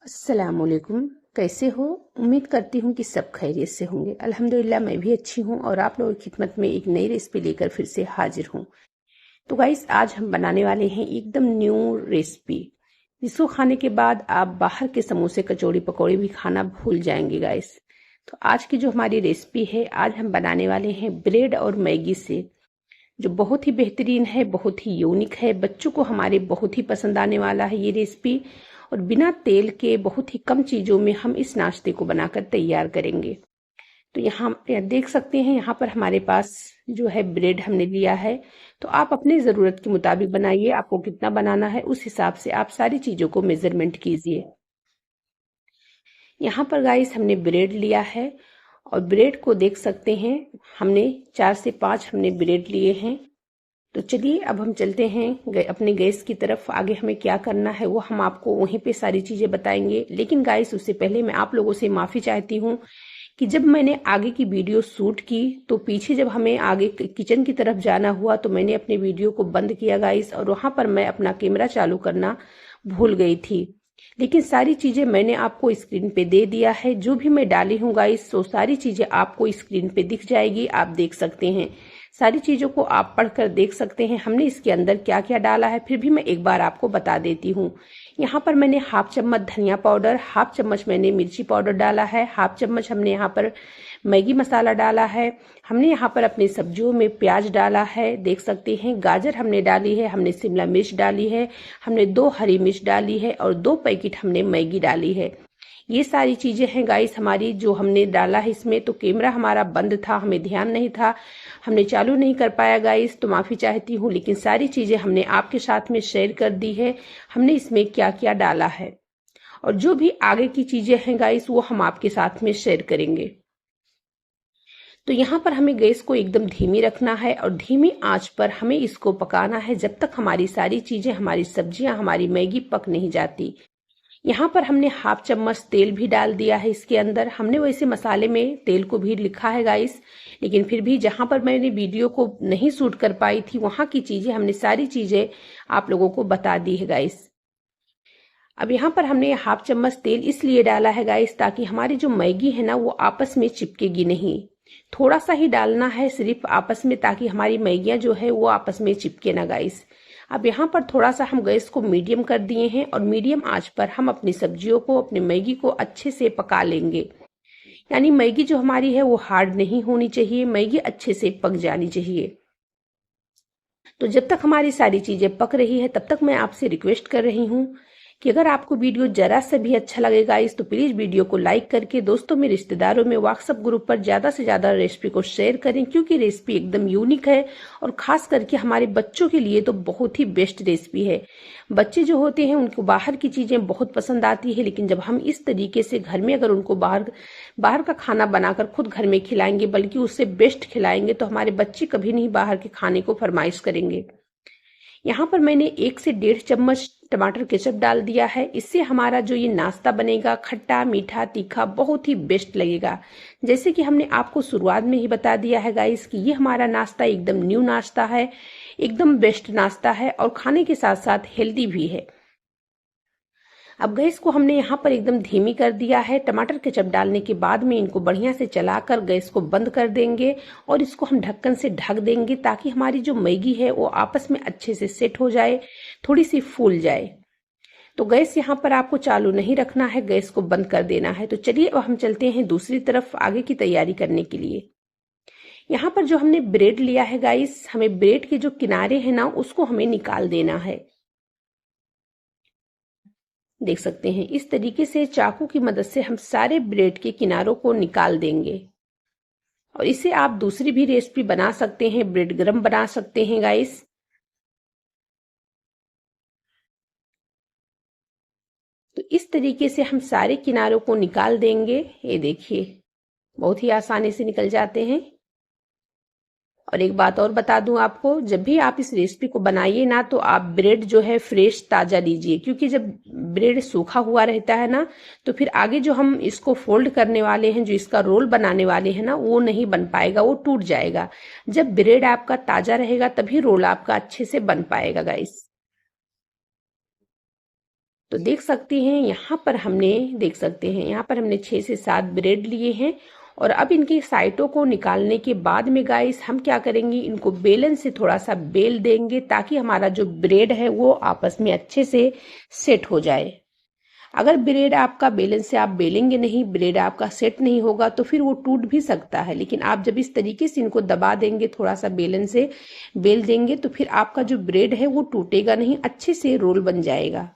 अस्सलामुअलैकुम। कैसे हो? उम्मीद करती हूँ कि सब खैरियत से होंगे। अल्हम्दुलिल्लाह मैं भी अच्छी हूँ और आप लोगों की खिदमत में एक नई रेसिपी लेकर फिर से हाजिर हूँ। तो गाइस, आज हम बनाने वाले हैं एकदम न्यू रेसिपी, जिसको खाने के बाद आप बाहर के समोसे कचौड़ी पकौड़ी भी खाना भूल जाएंगे गाइस। तो आज की जो हमारी रेसिपी है, आज हम बनाने वाले हैं ब्रेड और मैगी से, जो बहुत ही बेहतरीन है, बहुत ही यूनिक है। बच्चों को हमारे बहुत ही पसंद आने वाला है ये रेसिपी। और बिना तेल के बहुत ही कम चीज़ों में हम इस नाश्ते को बनाकर तैयार करेंगे। तो यहाँ देख सकते हैं, यहाँ पर हमारे पास जो है ब्रेड हमने लिया है। तो आप अपनी ज़रूरत के मुताबिक बनाइए, आपको कितना बनाना है उस हिसाब से आप सारी चीज़ों को मेज़रमेंट कीजिए। यहाँ पर गाइस हमने ब्रेड लिया है और ब्रेड को देख सकते हैं, हमने 4 से 5 हमने ब्रेड लिए हैं। तो चलिए अब हम चलते हैं अपने गैस की तरफ। आगे हमें क्या करना है वो हम आपको वहीं पे सारी चीज़ें बताएंगे। लेकिन गाइस, उससे पहले मैं आप लोगों से माफ़ी चाहती हूँ कि जब मैंने आगे की वीडियो शूट की तो पीछे जब हमें आगे किचन की तरफ जाना हुआ तो मैंने अपने वीडियो को बंद किया गाइस, और वहाँ पर मैं अपना कैमरा चालू करना भूल गई थी। लेकिन सारी चीज़ें मैंने आपको स्क्रीन पे दे दिया है। जो भी मैं डाली हूँ गाइस, तो सारी चीज़ें आपको स्क्रीन पे दिख जाएगी, आप देख सकते हैं। सारी चीज़ों को आप पढ़कर देख सकते हैं हमने इसके अंदर क्या क्या डाला है। फिर भी मैं एक बार आपको बता देती हूँ। यहाँ पर मैंने हाफ चम्मच धनिया पाउडर, हाफ चम्मच मैंने मिर्ची पाउडर डाला है, हाफ चम्मच हमने यहाँ पर मैगी मसाला डाला है। हमने यहाँ पर अपनी सब्जियों में प्याज डाला है, देख सकते हैं। गाजर हमने डाली है, हमने शिमला मिर्च डाली है, हमने 2 हरी मिर्च डाली है और 2 पैकेट हमने मैगी डाली है। ये सारी चीज़ें हैं गाइस हमारी जो हमने डाला है इसमें। तो कैमरा हमारा बंद था, हमें ध्यान नहीं था, हमने चालू नहीं कर पाया गाइस, तो माफ़ी चाहती हूँ। लेकिन सारी चीज़ें हमने आपके साथ में शेयर कर दी है, हमने इसमें क्या क्या डाला है। और जो भी आगे की चीज़ें हैं गाइस, वो हम आपके साथ में शेयर करेंगे। तो यहाँ पर हमें गैस को एकदम धीमी रखना है और धीमी आंच पर हमें इसको पकाना है जब तक हमारी सारी चीज़ें, हमारी सब्जियां, हमारी मैगी पक नहीं जाती। यहाँ पर हमने हाफ चम्मच तेल भी डाल दिया है इसके अंदर। हमने वैसे मसाले में तेल को भी लिखा है गाइस, लेकिन फिर भी जहाँ पर मैंने वीडियो को नहीं शूट कर पाई थी वहाँ की चीज़ें हमने सारी चीज़ें आप लोगों को बता दी है गाइस। अब यहाँ पर हमने हाफ चम्मच तेल इसलिए डाला है गाइस ताकि हमारी जो मैगी है ना वो आपस में चिपकेगी नहीं। थोड़ा सा ही डालना है सिर्फ आपस में, ताकि हमारी मैगियाँ जो है वो आपस में चिपके ना गाइस। अब यहाँ पर थोड़ा सा हम गैस को मीडियम कर दिए हैं और मीडियम आंच पर हम अपनी सब्जियों को, अपनी मैगी को अच्छे से पका लेंगे। यानी मैगी जो हमारी है वो हार्ड नहीं होनी चाहिए, मैगी अच्छे से पक जानी चाहिए। तो जब तक हमारी सारी चीज़ें पक रही है तब तक मैं आपसे रिक्वेस्ट कर रही हूँ कि अगर आपको वीडियो जरा सा भी अच्छा लगेगा इस, तो प्लीज़ वीडियो को लाइक करके दोस्तों में, रिश्तेदारों में, व्हाट्सएप ग्रुप पर ज़्यादा से ज़्यादा रेसिपी को शेयर करें, क्योंकि रेसिपी एकदम यूनिक है और ख़ास करके हमारे बच्चों के लिए तो बहुत ही बेस्ट रेसिपी है। बच्चे जो होते हैं उनको बाहर की चीज़ें बहुत पसंद आती है, लेकिन जब हम इस तरीके से घर में अगर उनको बाहर का खाना बनाकर खुद घर में खिलाएंगे, बल्कि उससे बेस्ट खिलाएंगे, तो हमारे बच्चे कभी नहीं बाहर के खाने को फरमाइश करेंगे। यहाँ पर मैंने 1 से 1.5 चम्मच टमाटर केचप डाल दिया है। इससे हमारा जो ये नाश्ता बनेगा, खट्टा मीठा तीखा, बहुत ही बेस्ट लगेगा। जैसे कि हमने आपको शुरुआत में ही बता दिया है गाइस कि ये हमारा नाश्ता एकदम न्यू नाश्ता है, एकदम बेस्ट नाश्ता है और खाने के साथ साथ हेल्दी भी है। अब गैस को हमने यहाँ पर एकदम धीमी कर दिया है। टमाटर केचप डालने के बाद में इनको बढ़िया से चलाकर गैस को बंद कर देंगे और इसको हम ढक्कन से ढक देंगे, ताकि हमारी जो मैगी है वो आपस में अच्छे से सेट हो जाए, थोड़ी सी फूल जाए। तो गैस यहाँ पर आपको चालू नहीं रखना है, गैस को बंद कर देना है। तो चलिए अब हम चलते हैं दूसरी तरफ आगे की तैयारी करने के लिए। यहाँ पर जो हमने ब्रेड लिया है गाइस, हमें ब्रेड के जो किनारे हैं ना उसको हमें निकाल देना है। देख सकते हैं इस तरीके से चाकू की मदद से हम सारे ब्रेड के किनारों को निकाल देंगे। और इसे आप दूसरी भी रेसिपी बना सकते हैं, ब्रेड गरम बना सकते हैं गाइस। तो इस तरीके से हम सारे किनारों को निकाल देंगे। ये देखिए बहुत ही आसानी से निकल जाते हैं। और एक बात और बता दूं आपको, जब भी आप इस रेसिपी को बनाइए ना तो आप ब्रेड जो है फ्रेश ताज़ा लीजिए, क्योंकि जब ब्रेड सूखा हुआ रहता है ना तो फिर आगे जो हम इसको फोल्ड करने वाले हैं, जो इसका रोल बनाने वाले हैं ना, वो नहीं बन पाएगा, वो टूट जाएगा। जब ब्रेड आपका ताज़ा रहेगा तभी रोल आपका अच्छे से बन पाएगा गाइस। तो देख सकते हैं यहाँ पर हमने 6 से 7 ब्रेड लिए हैं। और अब इनकी साइटों को निकालने के बाद में गाइस हम क्या करेंगे, इनको बेलन से थोड़ा सा बेल देंगे ताकि हमारा जो ब्रेड है वो आपस में अच्छे से सेट हो जाए। अगर ब्रेड आपका बेलन से आप बेलेंगे नहीं, ब्रेड आपका सेट नहीं होगा तो फिर वो टूट भी सकता है। लेकिन आप जब इस तरीके से इनको दबा देंगे, थोड़ा सा बेलन से बेल देंगे, तो फिर आपका जो ब्रेड है वो टूटेगा नहीं, अच्छे से रोल बन जाएगा।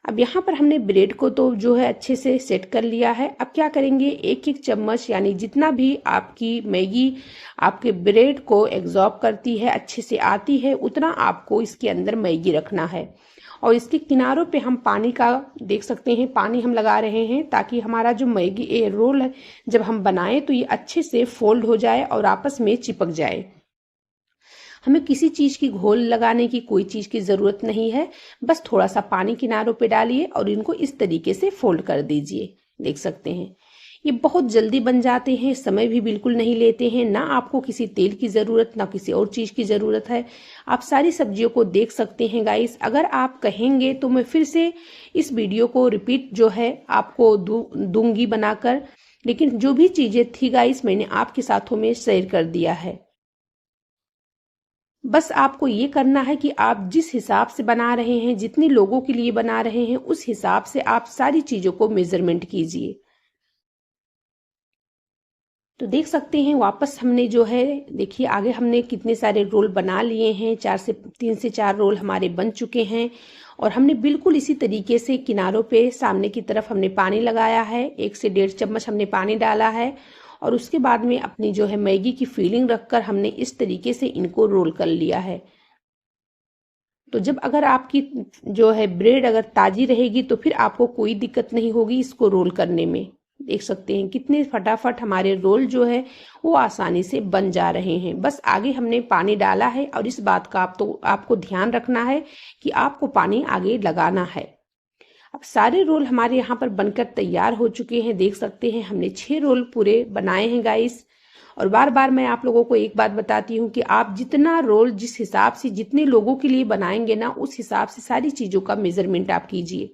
अब यहाँ पर हमने ब्रेड को तो जो है अच्छे से सेट कर लिया है। अब क्या करेंगे, एक एक चम्मच यानी जितना भी आपकी मैगी आपके ब्रेड को एब्जॉर्ब करती है, अच्छे से आती है, उतना आपको इसके अंदर मैगी रखना है। और इसके किनारों पे हम पानी का देख सकते हैं, पानी हम लगा रहे हैं ताकि हमारा जो मैगी रोल है जब हम बनाएं तो ये अच्छे से फोल्ड हो जाए और आपस में चिपक जाए। हमें किसी चीज की घोल लगाने की कोई चीज की जरूरत नहीं है, बस थोड़ा सा पानी किनारों पे डालिए और इनको इस तरीके से फोल्ड कर दीजिए। देख सकते हैं ये बहुत जल्दी बन जाते हैं, समय भी बिल्कुल नहीं लेते हैं, ना आपको किसी तेल की जरूरत ना किसी और चीज की जरूरत है। आप सारी सब्जियों को देख सकते हैं गाइस। अगर आप कहेंगे तो मैं फिर से इस वीडियो को रिपीट जो है आपको दूंगी बनाकर, लेकिन जो भी चीजें थी गाइस मैंने आपके साथों में शेयर कर दिया है। बस आपको ये करना है कि आप जिस हिसाब से बना रहे हैं, जितने लोगों के लिए बना रहे हैं, उस हिसाब से आप सारी चीजों को मेजरमेंट कीजिए। तो देख सकते हैं वापस हमने जो है, देखिए आगे हमने कितने सारे रोल बना लिए हैं, 3 से 4 रोल हमारे बन चुके हैं। और हमने बिल्कुल इसी तरीके से किनारों पे सामने की तरफ हमने पानी लगाया है, 1 से 1.5 चम्मच हमने पानी डाला है। और उसके बाद में अपनी जो है मैगी की फीलिंग रखकर हमने इस तरीके से इनको रोल कर लिया है। तो जब अगर आपकी जो है ब्रेड अगर ताजी रहेगी तो फिर आपको कोई दिक्कत नहीं होगी इसको रोल करने में। देख सकते हैं कितने फटाफट हमारे रोल जो है वो आसानी से बन जा रहे हैं। बस आगे हमने पानी डाला है और इस बात का आपको ध्यान रखना है कि आपको पानी आगे लगाना है। अब सारे रोल हमारे यहाँ पर बनकर तैयार हो चुके हैं। देख सकते हैं हमने 6 रोल पूरे बनाए हैं गाइस। और बार बार मैं आप लोगों को एक बात बताती हूँ कि आप जितना रोल जिस हिसाब से जितने लोगों के लिए बनाएंगे ना, उस हिसाब से सारी चीजों का मेजरमेंट आप कीजिए।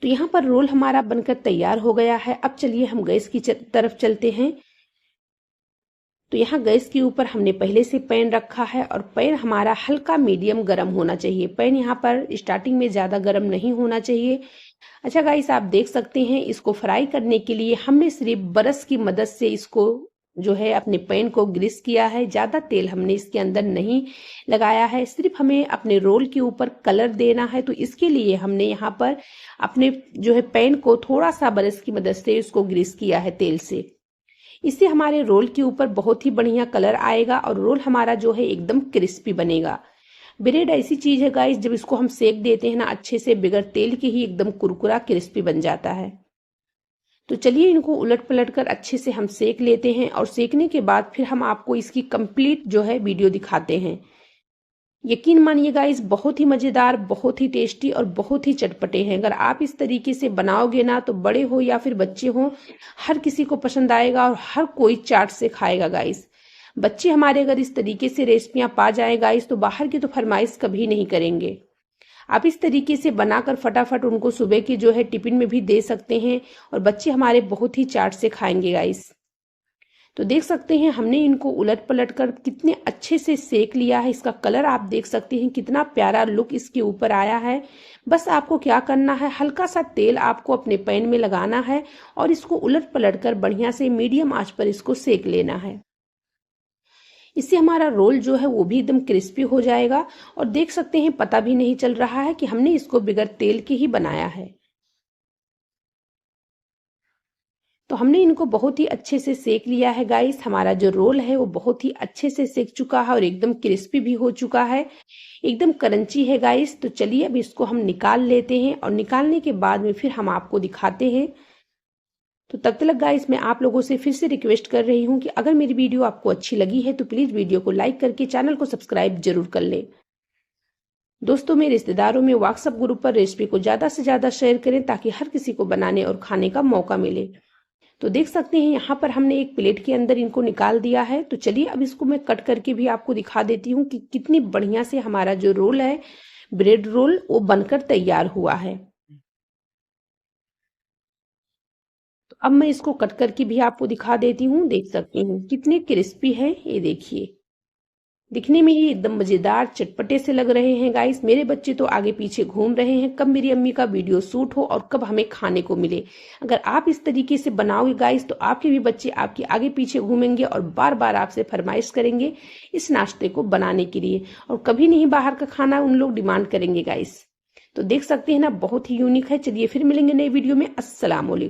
तो यहाँ पर रोल हमारा बनकर तैयार हो गया है। अब चलिए हम गैस की तरफ चलते हैं। तो यहाँ गैस के ऊपर हमने पहले से पैन रखा है और पैन हमारा हल्का मीडियम गर्म होना चाहिए। पैन यहाँ पर स्टार्टिंग में ज्यादा गर्म नहीं होना चाहिए। अच्छा गाइस, आप देख सकते हैं इसको फ्राई करने के लिए हमने सिर्फ ब्रश की मदद से इसको जो है अपने पैन को ग्रीस किया है। ज्यादा तेल हमने इसके अंदर नहीं लगाया है, सिर्फ हमें अपने रोल के ऊपर कलर देना है। तो इसके लिए हमने यहाँ पर अपने जो है पैन को थोड़ा सा ब्रश की मदद से इसको ग्रीस किया है तेल से। इससे हमारे रोल के ऊपर बहुत ही बढ़िया कलर आएगा और रोल हमारा जो है एकदम क्रिस्पी बनेगा। ब्रेड ऐसी चीज है गाइस, जब इसको हम सेक देते हैं ना अच्छे से, बगैर तेल के ही एकदम कुरकुरा क्रिस्पी बन जाता है। तो चलिए इनको उलट पलट कर अच्छे से हम सेक लेते हैं और सेकने के बाद फिर हम आपको इसकी कंप्लीट जो है वीडियो दिखाते हैं। यकीन मानिए गाइस, बहुत ही मजेदार, बहुत ही टेस्टी और बहुत ही चटपटे हैं। अगर आप इस तरीके से बनाओगे ना तो बड़े हो या फिर बच्चे हो, हर किसी को पसंद आएगा और हर कोई चाट से खाएगा गाइस। बच्चे हमारे अगर इस तरीके से रेसिपियां पा जाए गाइस तो बाहर की तो फरमाइश कभी नहीं करेंगे। आप इस तरीके से बनाकर फटाफट उनको सुबह की जो है टिफिन में भी दे सकते हैं और बच्चे हमारे बहुत ही चाट से खाएंगे गाइस। तो देख सकते हैं हमने इनको उलट पलट कर कितने अच्छे से सेक लिया है। इसका कलर आप देख सकते हैं कितना प्यारा लुक इसके ऊपर आया है। बस आपको क्या करना है, हल्का सा तेल आपको अपने पैन में लगाना है और इसको उलट पलट कर बढ़िया से मीडियम आंच पर इसको सेक लेना है। इससे हमारा रोल जो है वो भी एकदम क्रिस्पी हो जाएगा और देख सकते हैं पता भी नहीं चल रहा है कि हमने इसको बगैर तेल के ही बनाया है। तो हमने इनको बहुत ही अच्छे से सेक लिया है गाइस। हमारा जो रोल है वो बहुत ही अच्छे से सेक चुका है और एकदम क्रिस्पी भी हो चुका है, एकदम क्रंची है गाइस। तो चलिए अब इसको हम निकाल लेते हैं और निकालने के बाद में फिर हम आपको दिखाते हैं। तो तब तक गाइस मैं आप लोगों से फिर से रिक्वेस्ट कर रही हूँ कि अगर मेरी वीडियो आपको अच्छी लगी है तो प्लीज वीडियो को लाइक करके चैनल को सब्सक्राइब जरूर कर लें। दोस्तों में, रिश्तेदारों में, व्हाट्सएप ग्रुप पर रेसिपी को ज्यादा से ज्यादा शेयर करें ताकि हर किसी को बनाने और खाने का मौका मिले। तो देख सकते हैं यहाँ पर हमने एक प्लेट के अंदर इनको निकाल दिया है। तो चलिए अब इसको मैं कट करके भी आपको दिखा देती हूँ कि कितनी बढ़िया से हमारा जो रोल है ब्रेड रोल वो बनकर तैयार हुआ है। तो अब मैं इसको कट करके भी आपको दिखा देती हूँ, देख सकती हूँ कितने क्रिस्पी है ये देखिए। दिखने में ही एकदम मजेदार चटपटे से लग रहे हैं गाइस। मेरे बच्चे तो आगे पीछे घूम रहे हैं कब मेरी अम्मी का वीडियो शूट हो और कब हमें खाने को मिले। अगर आप इस तरीके से बनाओगे गाइस तो आपके भी बच्चे आपके आगे पीछे घूमेंगे और बार बार आपसे फरमाइश करेंगे इस नाश्ते को बनाने के लिए, और कभी नहीं बाहर का खाना उन लोग डिमांड करेंगे गाइस। तो देख सकते हैं ना, बहुत ही यूनिक है। चलिए फिर मिलेंगे नए वीडियो में। अस्सलाम वालेकुम।